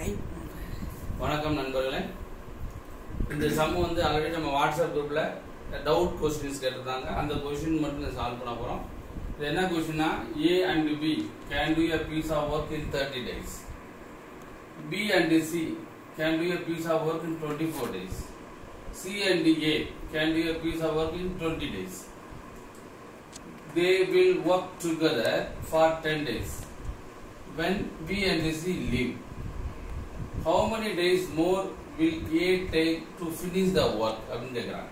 வணக்கம் நண்பர்களே. இந்த சம் வந்து ஆல்ரெடி நம்ம வாட்ஸ்அப் குரூப்ல டவுட் கொஸ்டின்ஸ் கேட்டிருந்தாங்க. அந்த கொஸ்டின் மட்டும் சால்வ் பண்ண போறோம். இது என்ன கொஸ்டின்னா, A and B can do a piece of work in 30 days. B and C can do a piece of work in 24 days. C and A can do a piece of work in 20 days. They will work together for 10 days. When B and C leave, how many days more will A take to finish the work? அப்படின்னு கேட்குறாங்க.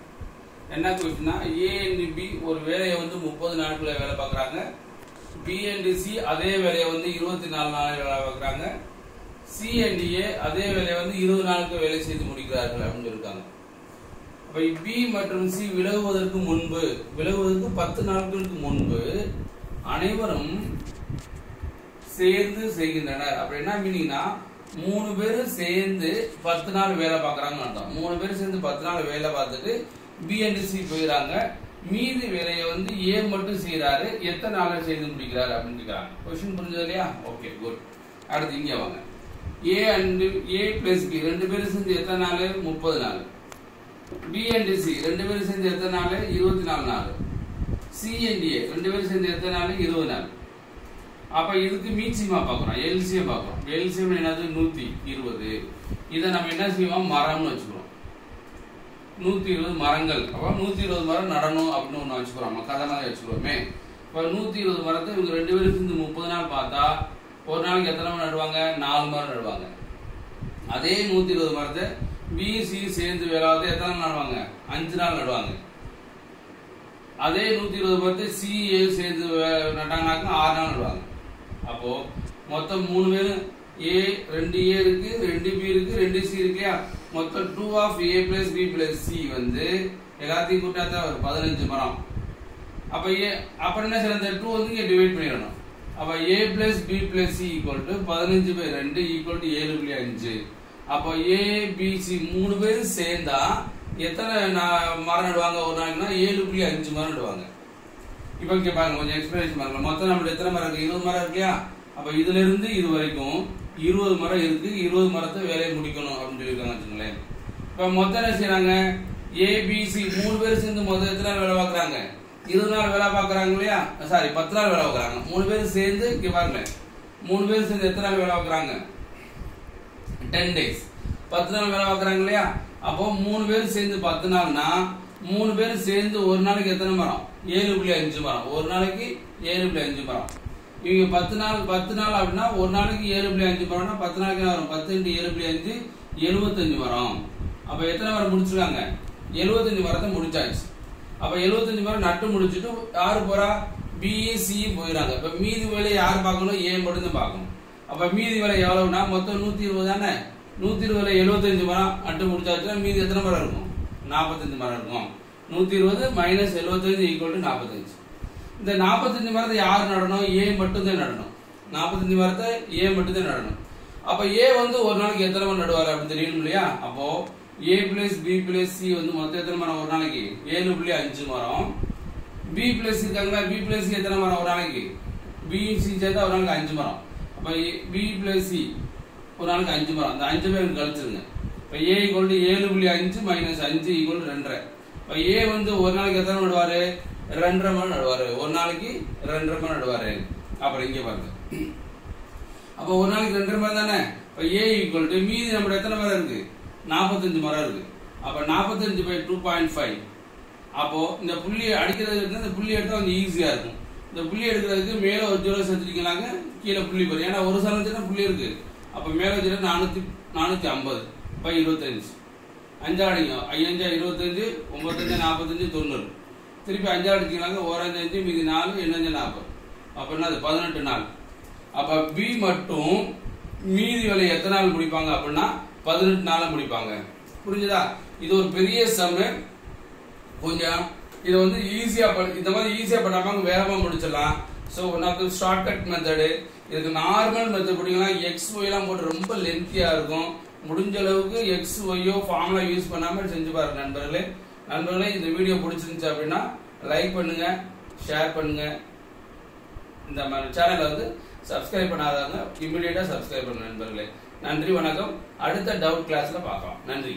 என்ன கொஸ்டின்னா, A and B ஒரு வேலையை வந்து 30 நாட்கள வேலை பார்க்குறாங்க. B and C அதே வேலையை வந்து 24 நாள் வேலை பார்க்குறாங்க. C and A அதே வேலையை வந்து 20 நாளுக்கு வேலை செய்து முடிக்கிறார்கள் அப்படின்னு சொல்லியிருக்காங்க. அப்ப B மற்றும் C விலகுவதற்கு 10 நாட்களுக்கு முன்பு அனைவரும் சேர்ந்து செய்கின்றனர். அப்படி என்ன மீனிங்னா, 3 பேர் சேர்ந்து 10 நாள் வேலை பார்க்கறாங்கன்னு அர்த்தம். 3 பேர் சேர்ந்து 10 நாள் வேலை பார்த்துட்டு B and C போயிறாங்க. மீதி வேலையை வந்து A மட்டும் செய்யறாரு. எத்தனை நாள்ல செய்து முடிக்கிறார் அப்படின்னு கேக்குறாங்க. क्वेश्चन புரிஞ்சது இல்லையா? Okay, good. அடுத்து இங்க வாங்க. A and A plus B ரெண்டு பேரும் சேர்ந்து எத்தனை நாள்? 30 நாள். B and C ரெண்டு பேரும் சேர்ந்து எத்தனை நாள்? 24 நாள். C and A ரெண்டு பேரும் சேர்ந்து எத்தனை நாள்? 20 நாள். அப்ப இதுக்கு மீட்சிமா பார்க்கறோம், எல்சிஎம் பார்க்கறோம். எல்சிஎம் என்னது? 120. இத நம்ம என்ன செய்வோம்? மரம்னு வச்சுக்கிறோம். 120 மரங்கள். அப்ப 120 மரம் நடணும் அப்படின்னு ஒண்ணு வச்சுக்கிறோம். நம்ம கதை மாதிரி வச்சுக்கிறோமே. இப்ப 120 மரத்தை இவங்க ரெண்டு பேரும் சேர்ந்து 30 நாள் பார்த்தா ஒரு நாளைக்கு எத்தனை மரம் நடுவாங்க? 4 மரம் நடுவாங்க. அதே 120 மரத்தை B C சேர்ந்து வேளாவது எத்தனை நாள் நடுவாங்க? 5 நாள் நடுவாங்க. அதே 120 மரத்தை C A சேர்ந்து நட்டாங்கனாக்க 6 நாள் நடுவாங்க. அப்போ மொத்தம் 3 பேர் A 2A இருக்கு, 2B இருக்கு, 2C இருக்கு இல்லையா? மொத்தம் 2 of A plus B plus C வந்து எல்லாத்தையும் கூட்டா தான் வரும் 15 மரம். அப்ப என்ன செய்யணும்? இந்த 2 வந்து இங்க டிவைட் பண்ணிடணும். அப்ப A plus B plus C equal to 15/2 equal to 7.5. அப்ப A B C 3 பேர் சேர்ந்தா எத்தனை மரம் நடுவாங்க ஒரு நாளைக்குன்னா? 7.5 மரம் நடுவாங்க. இப்ப இங்க பாருங்க, கொஞ்சம் எக்ஸ்பிளனேஷன் பாருங்க. மொத்தம் நம்மளுக்கு எத்தனை மரம் இருக்கு? 20 மரம் இருக்கு இல்லையா? அப்ப இதுல இருந்து இது வரைக்கும் 20 மரம் இருக்கு. 20 மரத்தை வேலையை முடிக்கணும் அப்படின்னு சொல்லியிருக்காங்க வச்சுங்களேன். இப்ப மொத்தம் என்ன செய்யறாங்க? A B C 3 பேர் சேர்ந்து மொத்தம் எத்தனை நாள் வேலை பார்க்கறாங்க? 20 நாள் வேலை பார்க்கறாங்க இல்லையா? சாரி, 10 நாள் வேலை பார்க்கறாங்க. 3 பேர் சேர்ந்து இங்க பாருங்க, 3 பேர் சேர்ந்து எத்தனை நாள் வேலை பார்க்கறாங்க? 10 days. 10 நாள் வேலை பார்க்கறாங்க இல்லையா? அப்போ 3 பேர் சேர்ந்து 10 நாள்னா 3 பேர் சேர்ந்து ஒரு நாளைக்கு எத்தனை மரம்? 7.5 மரம். ஒரு நாளைக்கு 7.5 மரம். இவங்க 10 நாள் அப்படின்னா ஒரு நாளைக்கு 7.5 மரம்னா 10 நாளைக்கு வரும். 10 × 7.5 75 மரம். அப்ப எத்தனை மரம் முடிச்சிருக்காங்க? 75 மரத்தை முடிச்சாச்சு. அப்ப 75 மரம் நட்டு முடிச்சுட்டு யாரு போறா? B C போயிறாங்க. இப்ப மீதி வேலையை யார் பார்க்கணும்? A மட்டும் தான் பார்க்கணும். அப்ப மீதி வேலை எவ்வளவுனா மொத்தம் 120 தானே? 120ல 75 மரம் நட்டு முடிச்சாச்சுன்னா மீதி எத்தனை மரம் இருக்கும்? 45 மரம் இருக்கும். 120 - 75 = 45. இந்த 45 மரத்தை யார் நடணும்? A மட்டும் தான் நடணும். 45 மரத்தை A மட்டும் தான் நடணும். அப்ப A வந்து ஒரு நாளைக்கு எத்தனை மரம் நடுவார் அப்படின்னு தெரியணும் இல்லையா? அப்போ A plus B plus C வந்து மொத்தம் எத்தனை மரம் ஒரு நாளைக்கு? 7.5 மரம். B plus இருக்காங்களா? B plus C எத்தனை மரம் ஒரு நாளைக்கு? B C சேர்த்தா ஒரு நாளைக்கு 5 மரம். அப்ப B plus C ஒரு நாளைக்கு 5 மரம். அந்த 5 பேர் கழிச்சிருங்க. இப்ப A = 7.5 - 5 = 2.5. இப்ப A வந்து ஒரு நாளைக்கு எத்தனை நடுவாரு? 2.5 மரம் நடுவாரு. ஒரு நாளைக்கு 2.5 மரம் நடுவாரு. அப்புறம் இங்க பாருங்க, அப்ப ஒரு நாளைக்கு 2.5 மரம் தானே? இப்ப A = மீதி நம்ம எத்தனை மரம் இருக்கு? 45 மரம் இருக்கு. அப்ப 45/2.5. அப்போ இந்த புள்ளி அடிக்கிறதுக்கு இந்த புள்ளி எடுத்தா கொஞ்சம் ஈஸியா இருக்கும். இந்த புள்ளி எடுக்கிறதுக்கு மேல ஒரு ஜீரோ சேர்த்துட்டீங்களாங்க, கீழே புள்ளி போயிடும். ஏன்னா ஒரு சலனத்துல புள்ளி இருக்கு. அப்ப மேல வச்சுட்டு 450 / 25. 5 அடிங்க. 5 × 25, 9 × 45, 90. திருப்பி 5 அடிச்சீங்களாங்க, 1 5 மீதி 4, 8 40. அப்ப என்னது? 18 நாள். அப்ப B மட்டும் மீதி வேலை எத்தனை நாள் முடிப்பாங்க அப்படின்னா 18 நாள்ல முடிப்பாங்க. புரிஞ்சுதா? இது ஒரு பெரிய சம். கொஞ்சம் இதை வந்து ஈஸியா இந்த மாதிரி ஈஸியா பண்ணாம வேகமா முடிச்சிடலாம். So one of the shortcut method. இதுக்கு நார்மல் மெத்தட் பிடிக்கலாம். XY எல்லாம் போட்டு ரொம்ப லென்த்தியா இருக்கும். முடிஞ்ச அளவுக்கு XYO ஃபார்முலா யூஸ் பண்ணாம செஞ்சு பாருங்க நண்பர்களே. இந்த வீடியோ பிடிச்சிருந்துச்சு அப்படின்னா லைக் பண்ணுங்க, ஷேர் பண்ணுங்க, இந்த மாதிரி சேனலை வந்து சப்ஸ்கிரைப் பண்ணாதவங்க இமிடியேட்டா சப்ஸ்கிரைப் பண்ணுங்க நண்பர்களே. நன்றி, வணக்கம். அடுத்த டவுட் கிளாஸ்ல பார்க்கலாம். நன்றி.